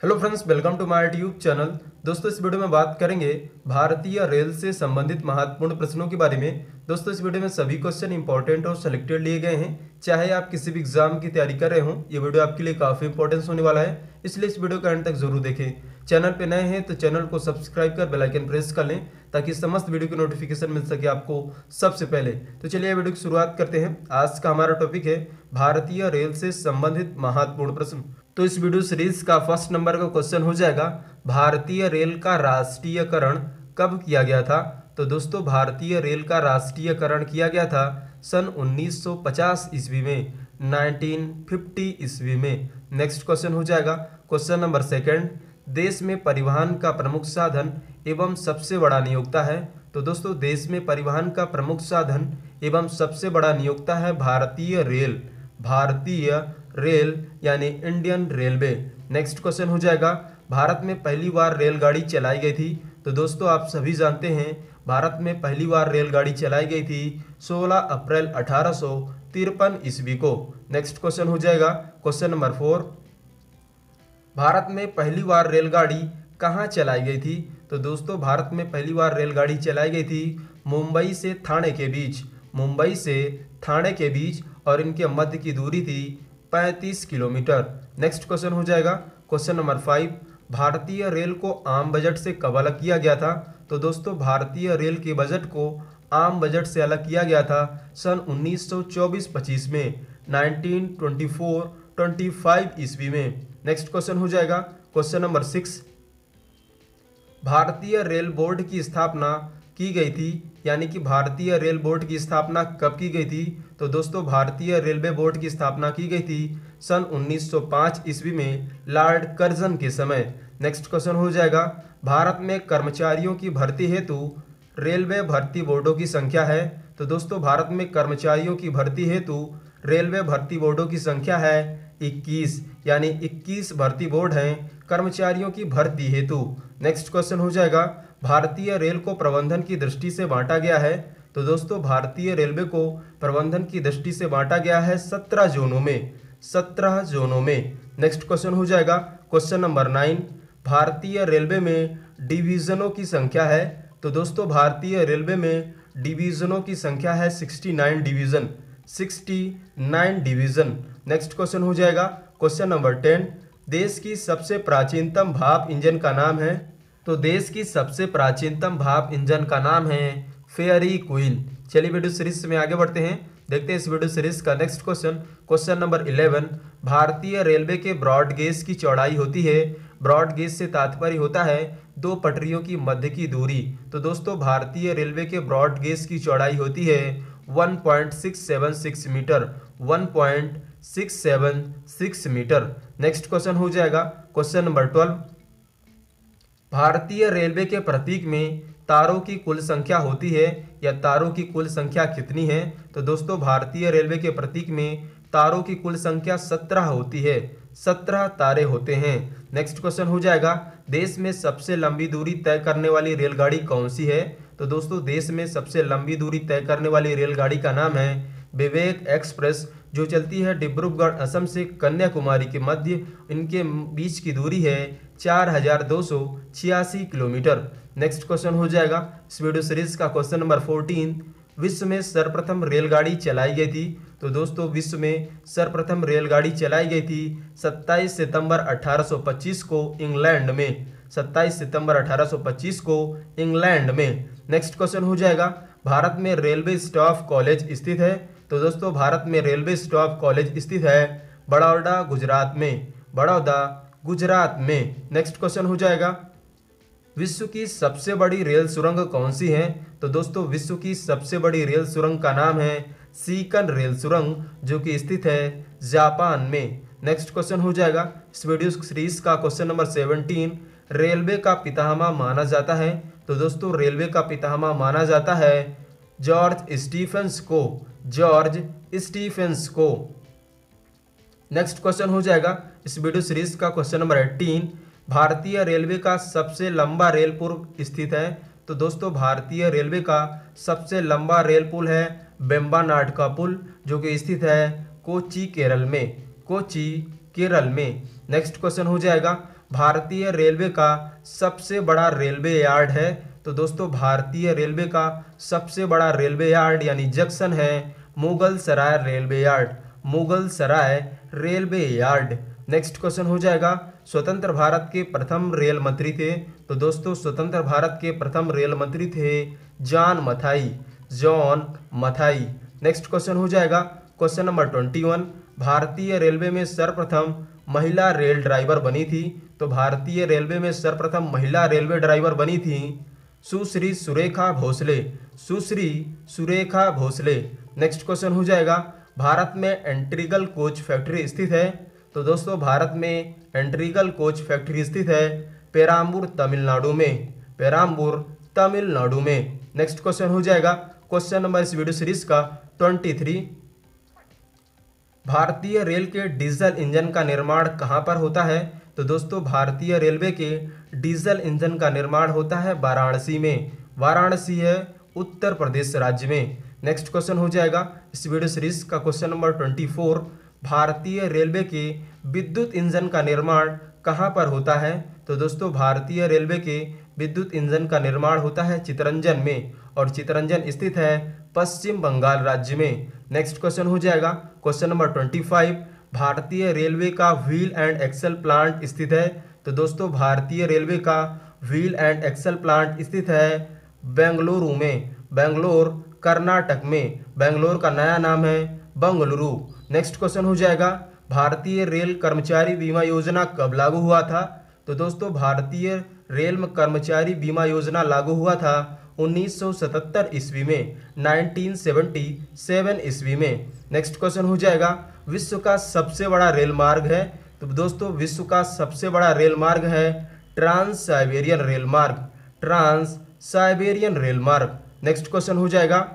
Hello friends, welcome to my YouTube channel. दोस्तों, इस video में बात करेंगे भारतीय रेल से संबंधित महत्वपूर्ण प्रश्नों के बारे में। दोस्तों, इस वीडियो में सभी क्वेश्चन इंपॉर्टेंट और सिलेक्टेड लिए गए हैं। चाहे आप किसी भी एग्जाम की तैयारी कर रहे हो, ये वीडियो आपके लिए काफी इंपॉर्टेंस होने वाला है, इसलिए इस वीडियो को एंड तक जरूर देखें। चैनल पे नए हैं तो चैनल को सब्सक्राइब कर बेल आइकन प्रेस कर लें ताकि समस्त वीडियो की नोटिफिकेशन मिल सके आपको सबसे पहले। तो चलिए वीडियो की शुरुआत करते हैं। आज का हमारा टॉपिक है भारतीय रेल से संबंधित महत्वपूर्ण प्रश्न। तो इस वीडियो सीरीज का फर्स्ट नंबर का क्वेश्चन हो जाएगा, भारतीय रेल का राष्ट्रीयकरण कब किया गया था। तो दोस्तों, भारतीय रेल का राष्ट्रीयकरण किया गया था सन 1950 ईस्वी में, 1950 ईस्वी में। नेक्स्ट क्वेश्चन हो जाएगा क्वेश्चन नंबर सेकंड, देश में परिवहन का प्रमुख साधन एवं सबसे बड़ा नियोक्ता है। तो दोस्तों, देश में परिवहन का प्रमुख साधन एवं सबसे बड़ा नियोक्ता है भारतीय रेल। भारतीय रेल यानी इंडियन रेलवे। नेक्स्ट क्वेश्चन हो जाएगा, भारत में पहली बार रेलगाड़ी चलाई गई थी। तो दोस्तों, आप सभी जानते हैं भारत में पहली बार रेलगाड़ी चलाई गई थी 16 अप्रैल 1853 ईस्वी को। नेक्स्ट क्वेश्चन हो जाएगा क्वेश्चन नंबर 4, भारत में पहली बार रेलगाड़ी कहाँ चलाई गई थी। तो दोस्तों, भारत में पहली बार रेलगाड़ी चलाई गई थी मुंबई से थाने के बीच। मुंबई से थाने के बीच और इनके मध्य की दूरी थी 35 किलोमीटर। नेक्स्ट क्वेश्चन हो जाएगा क्वेश्चन नंबर 5, भारतीय रेल को आम बजट से कब अलग किया गया था। तो दोस्तों, भारतीय रेल के बजट को आम बजट से अलग किया गया था सन 1924-25 में, 1924-25 ईस्वी में। नेक्स्ट क्वेश्चन हो जाएगा क्वेश्चन नंबर 6, भारतीय रेल बोर्ड की स्थापना की गई थी, यानी कि भारतीय रेल बोर्ड की स्थापना कब की गई थी। तो दोस्तों, भारतीय रेलवे बोर्ड की स्थापना की गई थी सन 1905 ईस्वी में, लॉर्ड कर्जन के समय। नेक्स्ट क्वेश्चन हो जाएगा, भारत में कर्मचारियों की भर्ती हेतु रेलवे भर्ती बोर्डों की संख्या है। तो दोस्तों, भारत में कर्मचारियों की भर्ती हेतु रेलवे भर्ती बोर्डों की संख्या है 21, यानी 21 भर्ती बोर्ड हैं कर्मचारियों की भर्ती हेतु। नेक्स्ट क्वेश्चन हो जाएगा, भारतीय रेल को प्रबंधन की दृष्टि से बांटा गया है। तो दोस्तों, भारतीय रेलवे को प्रबंधन की दृष्टि से बांटा गया है 17 जोनों में, 17 जोनों में। नेक्स्ट क्वेश्चन हो जाएगा क्वेश्चन नंबर 9, भारतीय रेलवे में डिवीजनों की संख्या है। तो दोस्तों, भारतीय रेलवे में डिवीजनों की संख्या है 69 डिवीजन, 69 डिवीजन। नेक्स्ट क्वेश्चन हो जाएगा क्वेश्चन नंबर 10, देश की सबसे प्राचीनतम भाप इंजन का नाम है। तो देश की सबसे प्राचीनतम भाप इंजन का नाम है फेयरी क्वीन। चलिए वीडियो सीरीज में आगे बढ़ते हैं, देखते हैं इस वीडियो सीरीज का नेक्स्ट क्वेश्चन। क्वेश्चन नंबर 11, भारतीय रेलवे के ब्रॉड गेज की चौड़ाई होती है। ब्रॉड गेज से तात्पर्य होता है दो पटरियों की मध्य की दूरी। तो दोस्तों, भारतीय रेलवे के ब्रॉड गेज की चौड़ाई होती है 1.676 मीटर, 1.676 मीटर। नेक्स्ट क्वेश्चन हो जाएगा क्वेश्चन नंबर 12, भारतीय रेलवे के प्रतीक में तारों की कुल संख्या होती है, या तारों की कुल संख्या कितनी है। तो दोस्तों, भारतीय रेलवे के प्रतीक में तारों की कुल संख्या 17 होती है, 17 तारे होते हैं। नेक्स्ट क्वेश्चन हो जाएगा, देश में सबसे लंबी दूरी तय करने वाली रेलगाड़ी कौन सी है। तो दोस्तों, देश में सबसे लंबी दूरी तय करने वाली रेलगाड़ी का नाम है विवेक एक्सप्रेस, जो चलती है डिब्रूगढ़ असम से कन्याकुमारी के मध्य। इनके बीच की दूरी है 4286 किलोमीटर। नेक्स्ट क्वेश्चन हो जाएगा इस वीडियो सीरीज का क्वेश्चन नंबर 14, विश्व में सर्वप्रथम रेलगाड़ी चलाई गई थी। तो दोस्तों, विश्व में सर्वप्रथम रेलगाड़ी चलाई गई थी 27 सितंबर 1825 को इंग्लैंड में, 27 सितंबर 1825 को इंग्लैंड में। नेक्स्ट क्वेश्चन हो जाएगा, भारत में रेलवे स्टाफ कॉलेज स्थित है। तो दोस्तों, भारत में रेलवे स्टाफ कॉलेज स्थित है बड़ौदा गुजरात में, बड़ौदा गुजरात में। नेक्स्ट क्वेश्चन हो जाएगा, विश्व की सबसे बड़ी रेल सुरंग कौन सी है। तो दोस्तों, विश्व की सबसे बड़ी रेल सुरंग का नाम है सीकन रेल सुरंग, जो कि स्थित है जापान में। नेक्स्ट क्वेश्चन हो जाएगा इस वीडियो सीरीज का क्वेश्चन नंबर 17, रेलवे का पितामह माना जाता है। तो दोस्तों, रेलवे का पितामह माना जाता है जॉर्ज स्टीफेंस को, जॉर्ज स्टीफेंस को। नेक्स्ट क्वेश्चन हो जाएगा इस वीडियो सीरीज का क्वेश्चन नंबर 18, भारतीय रेलवे का सबसे लंबा रेल पुल स्थित है। तो दोस्तों, भारतीय रेलवे का सबसे लंबा रेल पुल है वेम्बानाड का पुल, जो कि स्थित है कोच्चि केरल में, कोच्चि केरल में। नेक्स्ट क्वेश्चन हो जाएगा, भारतीय रेलवे का सबसे बड़ा रेलवे यार्ड है? तो दोस्तों भारतीय रेलवे का सबसे बड़ा रेलवे यार्ड यानी जंक्शन है मुगल सराय रेलवे यार्ड, मुगल सराय रेलवे यार्ड। नेक्स्ट क्वेश्चन हो जाएगा, स्वतंत्र भारत के प्रथम रेल मंत्री थे? तो दोस्तों स्वतंत्र भारत के प्रथम रेल मंत्री थे John Mathai, John Mathai. Next question हो जाएगा क्वेश्चन नंबर 21, भारतीय रेलवे में सर्वप्रथम महिला रेल ड्राइवर बनी थी? तो भारतीय रेलवे में सर्वप्रथम महिला रेलवे ड्राइवर बनी थी सुश्री सुरेखा भोसले, सुश्री सुरेखा भोसले। नेक्स्ट क्वेश्चन हो जाएगा, भारत में एंट्रीगल कोच फैक्ट्री स्थित है? तो दोस्तों भारत में एंट्रीगल कोच फैक्ट्री स्थित है पेराम्बूर तमिलनाडु में, पेराम्बूर तमिलनाडु में। नेक्स्ट क्वेश्चन हो जाएगा क्वेश्चन नंबर इस वीडियो सीरीज का 23, भारतीय रेल के डीजल इंजन का निर्माण कहाँ पर होता है? तो दोस्तों भारतीय रेलवे के डीजल इंजन का निर्माण होता है वाराणसी में, वाराणसी है उत्तर प्रदेश राज्य में। नेक्स्ट क्वेश्चन हो जाएगा इस वीडियो सीरीज का क्वेश्चन नंबर 24, भारतीय रेलवे के विद्युत इंजन का निर्माण कहाँ पर होता है? तो दोस्तों भारतीय रेलवे के विद्युत इंजन का निर्माण होता है चितरंजन में, और चितरंजन स्थित है पश्चिम बंगाल राज्य में। नेक्स्ट क्वेश्चन हो जाएगा क्वेश्चन नंबर 25, भारतीय रेलवे का व्हील एंड एक्सल प्लांट स्थित है? तो दोस्तों भारतीय रेलवे का व्हील एंड एक्सल प्लांट स्थित है बेंगलुरु में, बेंगलोर कर्नाटक में, बेंगलोर का नया नाम है बंगलुरु। नेक्स्ट क्वेश्चन हो जाएगा, भारतीय रेल कर्मचारी बीमा योजना कब लागू हुआ था? तो दोस्तों भारतीय रेल कर्मचारी बीमा योजना लागू हुआ था 1977 ईस्वी में, 1977 ईस्वी में। नेक्स्ट क्वेश्चन हो जाएगा, विश्व का सबसे बड़ा रेल मार्ग है? तो दोस्तों विश्व का सबसे बड़ा रेल मार्ग है ट्रांस साइबेरियन रेल मार्ग, ट्रांस साइबेरियन रेल मार्ग। नेक्स्ट क्वेश्चन हो जाएगा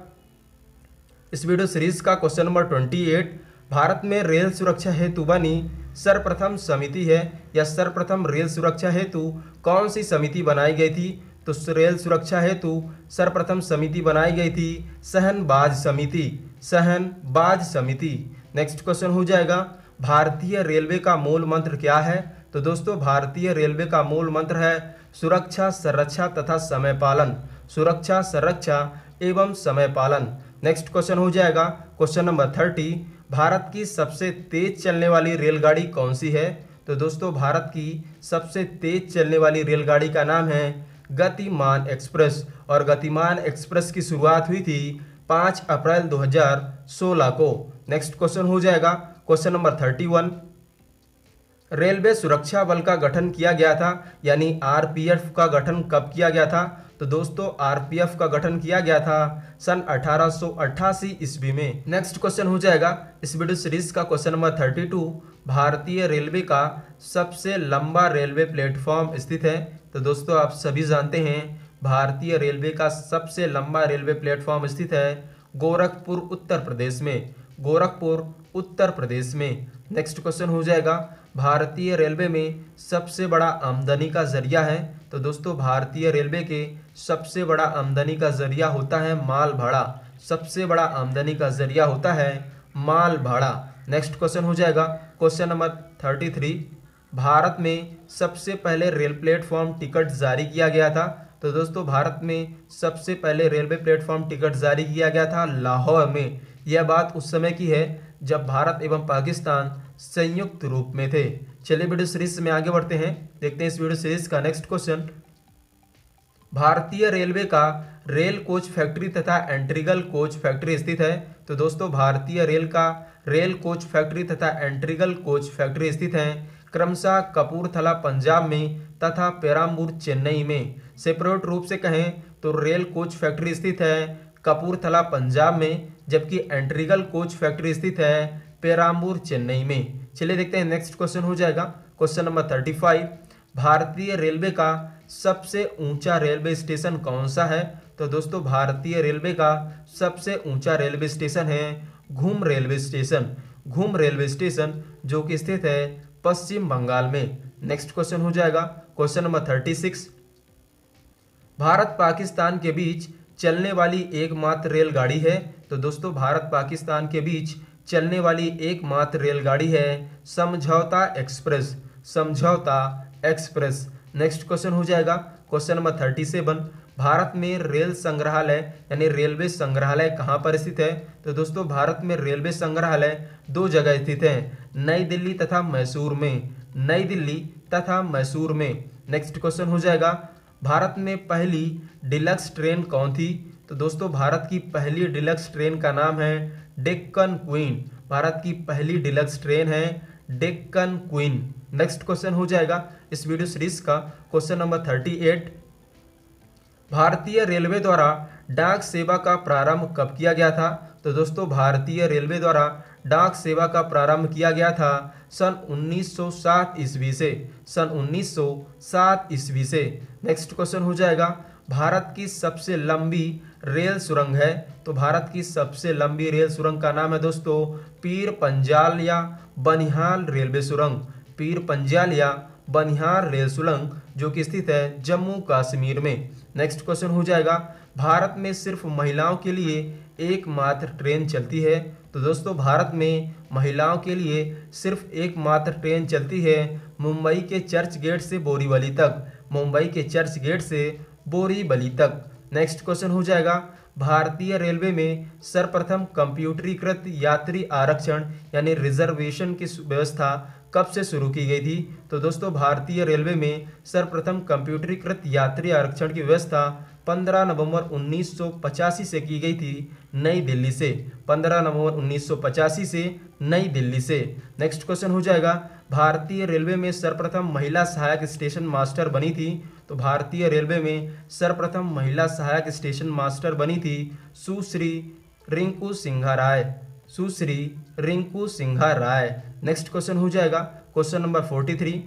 इस वीडियो सीरीज का क्वेश्चन नंबर 28, भारत में रेल सुरक्षा हेतु बनी सर्वप्रथम समिति है, या सर्वप्रथम रेल सुरक्षा हेतु कौन सी समिति बनाई गई थी? तो रेल सुरक्षा हेतु सर्वप्रथम समिति बनाई गई थी सहनबाज समिति, सहनबाज समिति। नेक्स्ट क्वेश्चन हो जाएगा, भारतीय रेलवे का मूल मंत्र क्या है? तो दोस्तों भारतीय रेलवे का मूल मंत्र है सुरक्षा, संरक्षा तथा समय पालन, सुरक्षा, संरक्षा एवं समय पालन। नेक्स्ट क्वेश्चन हो जाएगा क्वेश्चन नंबर 30, भारत की सबसे तेज चलने वाली रेलगाड़ी कौन सी है? तो दोस्तों भारत की सबसे तेज चलने वाली रेलगाड़ी का नाम है गतिमान एक्सप्रेस, और गतिमान एक्सप्रेस की शुरुआत हुई थी 5 अप्रैल 2016 को। नेक्स्ट क्वेश्चन हो जाएगा क्वेश्चन नंबर 31, रेलवे सुरक्षा बल का गठन किया गया था, यानी आरपीएफ का गठन कब किया गया था? तो दोस्तों आरपीएफ का गठन किया गया था सन 1888 ईस्वी में। नेक्स्ट क्वेश्चन हो जाएगा इस वीडियो सीरीज का क्वेश्चन नंबर 32, भारतीय रेलवे का सबसे लंबा रेलवे प्लेटफॉर्म स्थित है? तो दोस्तों आप सभी जानते हैं भारतीय रेलवे का सबसे लंबा रेलवे प्लेटफॉर्म स्थित है गोरखपुर उत्तर प्रदेश में, गोरखपुर उत्तर प्रदेश में। नेक्स्ट क्वेश्चन हो जाएगा, भारतीय रेलवे में सबसे बड़ा आमदनी का जरिया है? तो दोस्तों भारतीय रेलवे के सबसे बड़ा आमदनी का जरिया होता है माल भाड़ा, सबसे बड़ा आमदनी का जरिया होता है माल भाड़ा। नेक्स्ट क्वेश्चन हो जाएगा क्वेश्चन नंबर 33, भारत में सबसे पहले रेल प्लेटफॉर्म टिकट जारी किया गया था? तो दोस्तों भारत में सबसे पहले रेलवे प्लेटफॉर्म टिकट जारी किया गया था लाहौर में। यह बात उस समय की है जब भारत एवं पाकिस्तान संयुक्त रूप में थे। चलिए वीडियो सीरीज में आगे बढ़ते हैं, देखते हैं इस वीडियो सीरीज का नेक्स्ट क्वेश्चन, भारतीय रेलवे का रेल कोच फैक्ट्री तथा एंट्रीगल कोच फैक्ट्री स्थित है? तो दोस्तों भारतीय रेल का रेल कोच फैक्ट्री तथा एंट्रीगल कोच फैक्ट्री स्थित है क्रमशः कपूरथला पंजाब में तथा पेराम्बूर चेन्नई में। सेपरेट रूप से कहें तो रेल कोच फैक्ट्री स्थित है कपूरथला पंजाब में, जबकि एंट्रीगल कोच फैक्ट्री स्थित है पेराम्बूर चेन्नई में। चलिए देखते हैं नेक्स्ट क्वेश्चन हो जाएगा क्वेश्चन नंबर 35, भारतीय रेलवे का सबसे ऊंचा रेलवे स्टेशन कौन सा है? तो दोस्तों भारतीय रेलवे का सबसे ऊंचा रेलवे स्टेशन है घूम रेलवे स्टेशन, घूम रेलवे स्टेशन जो कि स्थित है पश्चिम बंगाल में। नेक्स्ट क्वेश्चन हो जाएगा क्वेश्चन नंबर 36, भारत पाकिस्तान के बीच चलने वाली एकमात्र रेलगाड़ी है? तो दोस्तों भारत पाकिस्तान के बीच चलने वाली एकमात्र रेलगाड़ी है समझौता एक्सप्रेस, समझौता एक्सप्रेस। नेक्स्ट क्वेश्चन हो जाएगा क्वेश्चन नंबर 37, भारत में रेल संग्रहालय यानी रेलवे संग्रहालय कहाँ पर स्थित है? तो दोस्तों भारत में रेलवे संग्रहालय दो जगह स्थित है, नई दिल्ली तथा मैसूर में, नई दिल्ली तथा मैसूर में। नेक्स्ट क्वेश्चन हो जाएगा भारत में पहली डिलक्स ट्रेन कौन थी? तो दोस्तों भारत की पहली डिलक्स ट्रेन का नाम है डेक्कन क्वीन। भारत की पहली डिलक्स ट्रेन है डेक्कन क्वीन। नेक्स्ट क्वेश्चन हो जाएगा इस वीडियो सीरीज का क्वेश्चन नंबर 38, भारतीय रेलवे द्वारा डाक सेवा का प्रारंभ कब किया गया था? तो दोस्तों भारतीय रेलवे द्वारा डाक सेवा का प्रारंभ किया गया था सन 1907 ईस्वी से, सन 1907 ईस्वी से। नेक्स्ट क्वेश्चन हो जाएगा भारत की सबसे लंबी रेल सुरंग है? तो भारत की सबसे लंबी रेल सुरंग का नाम है दोस्तों पीर पंजाल या बनिहाल रेलवे सुरंग, पीर पंजाल या बनिहाल रेल सुरंग जो कि स्थित है जम्मू कश्मीर में। नेक्स्ट क्वेश्चन हो जाएगा भारत में सिर्फ महिलाओं के लिए एकमात्र ट्रेन चलती है? तो दोस्तों भारत में महिलाओं के लिए सिर्फ एकमात्र ट्रेन चलती है मुंबई के चर्च गेट से बोरीवली तक, मुंबई के चर्च गेट से बोरीवली तक। नेक्स्ट क्वेश्चन हो जाएगा भारतीय रेलवे में सर्वप्रथम कंप्यूटरीकृत यात्री आरक्षण यानी रिजर्वेशन की व्यवस्था कब से शुरू की गई थी? तो दोस्तों भारतीय रेलवे में सर्वप्रथम कंप्यूटरीकृत यात्री आरक्षण की व्यवस्था 15 नवंबर 1985 से की गई थी नई दिल्ली से, 15 नवंबर 1985 से नई दिल्ली से। नेक्स्ट क्वेश्चन हो जाएगा भारतीय रेलवे में सर्वप्रथम महिला सहायक स्टेशन मास्टर बनी थी? तो भारतीय रेलवे में सर्वप्रथम महिला सहायक स्टेशन मास्टर बनी थी सुश्री रिंकू सिंघा राय, सुश्री रिंकू सिंघा राय। नेक्स्ट क्वेश्चन हो जाएगा क्वेश्चन नंबर 43,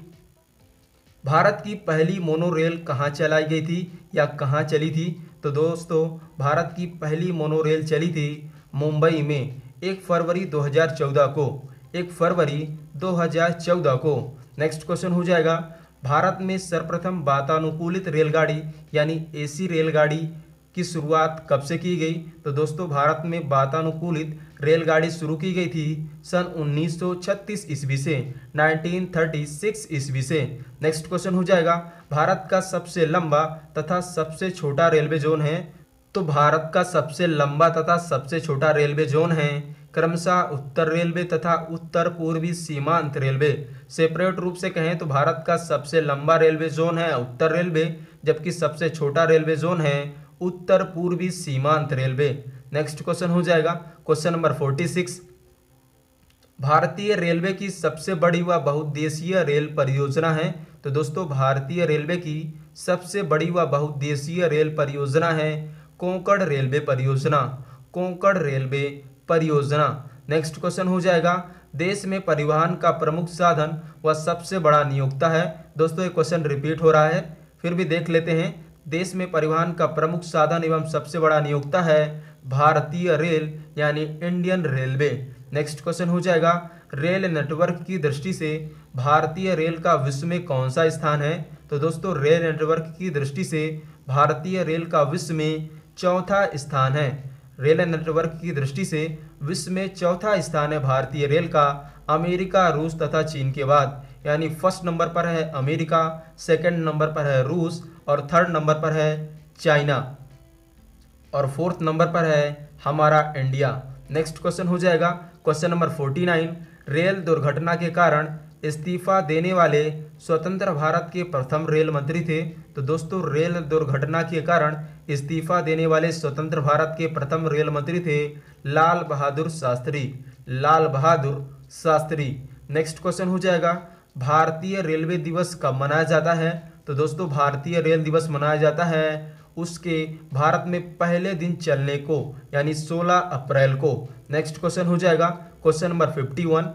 भारत की पहली मोनो रेल कहाँ चलाई गई थी या कहाँ चली थी? तो दोस्तों भारत की पहली मोनो रेल चली थी मुंबई में 1 फरवरी 2014 को, 1 फरवरी 2014 को। नेक्स्ट क्वेश्चन हो जाएगा भारत में सर्वप्रथम वातानुकूलित रेलगाड़ी यानी एसी रेलगाड़ी की शुरुआत कब से की गई? तो दोस्तों भारत में वातानुकूलित रेलगाड़ी शुरू की गई थी सन 1936 ईस्वी से, 1936 ईस्वी से। नेक्स्ट क्वेश्चन हो जाएगा भारत का सबसे लंबा तथा सबसे छोटा रेलवे जोन है? तो भारत का सबसे लंबा तथा सबसे छोटा रेलवे जोन है क्रमशः उत्तर रेलवे तथा उत्तर पूर्वी सीमांत रेलवे। सेपरेट रूप से कहें तो भारत का सबसे लंबा रेलवे जोन है उत्तर रेलवे, जबकि सबसे छोटा रेलवे जोन है उत्तर पूर्वी सीमांत रेलवे। नेक्स्ट क्वेश्चन हो जाएगा क्वेश्चन नंबर 46, भारतीय रेलवे की सबसे बड़ी व बहुउद्देशीय रेल परियोजना है? तो दोस्तों भारतीय रेलवे की सबसे बड़ी व बहुउद्देशीय रेल परियोजना है कोंकण रेलवे परियोजना, कोंकण रेलवे परियोजना। नेक्स्ट क्वेश्चन हो जाएगा देश में परिवहन का प्रमुख साधन व सबसे बड़ा नियोक्ता है? दोस्तों ये क्वेश्चन रिपीट हो रहा है, फिर भी देख लेते हैं। देश में परिवहन का प्रमुख साधन एवं सबसे बड़ा नियोक्ता है भारतीय रेल यानी इंडियन रेलवे। नेक्स्ट क्वेश्चन हो जाएगा रेल नेटवर्क की दृष्टि से भारतीय रेल का विश्व में कौन सा स्थान है? तो दोस्तों रेल नेटवर्क की दृष्टि से भारतीय रेल का विश्व में चौथा स्थान है, रेल नेटवर्क की दृष्टि से विश्व में चौथा स्थान है भारतीय रेल का अमेरिका, रूस तथा चीन के बाद, यानी फर्स्ट नंबर पर है अमेरिका, सेकंड नंबर पर है रूस और थर्ड नंबर पर है चाइना और फोर्थ नंबर पर है हमारा इंडिया। नेक्स्ट क्वेश्चन हो जाएगा क्वेश्चन नंबर 49, रेल दुर्घटना के कारण इस्तीफा देने वाले स्वतंत्र भारत के प्रथम रेल मंत्री थे? तो दोस्तों रेल दुर्घटना के कारण इस्तीफा देने वाले स्वतंत्र भारत के प्रथम रेल मंत्री थे लाल बहादुर शास्त्री, लाल बहादुर शास्त्री। नेक्स्ट क्वेश्चन हो जाएगा भारतीय रेलवे दिवस कब मनाया जाता है? तो दोस्तों भारतीय रेल दिवस मनाया जाता है उसके भारत में पहले दिन चलने को यानी 16 अप्रैल को। नेक्स्ट क्वेश्चन हो जाएगा क्वेश्चन नंबर 51,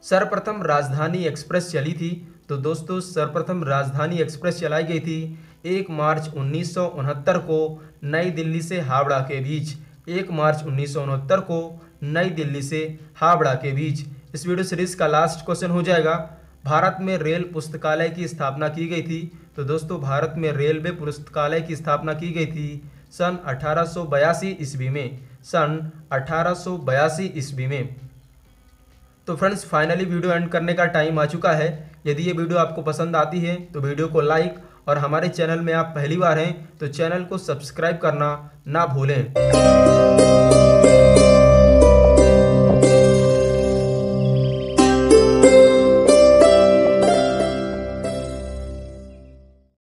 सर्वप्रथम राजधानी एक्सप्रेस चली थी? तो दोस्तों सर्वप्रथम राजधानी एक्सप्रेस चलाई गई थी 1 मार्च 1969 को नई दिल्ली से हावड़ा के बीच, 1 मार्च 1969 को नई दिल्ली से हावड़ा के बीच। इस वीडियो सीरीज का लास्ट क्वेश्चन हो जाएगा भारत में रेल पुस्तकालय की स्थापना की गई थी? तो दोस्तों भारत में रेलवे पुस्तकालय की स्थापना की गई थी सन 1882 ईस्वी में, सन 1882 ईस्वी में। तो फ्रेंड्स फाइनली वीडियो एंड करने का टाइम आ चुका है। यदि ये वीडियो आपको पसंद आती है तो वीडियो को लाइक और हमारे चैनल में आप पहली बार हैं तो चैनल को सब्सक्राइब करना ना भूलें।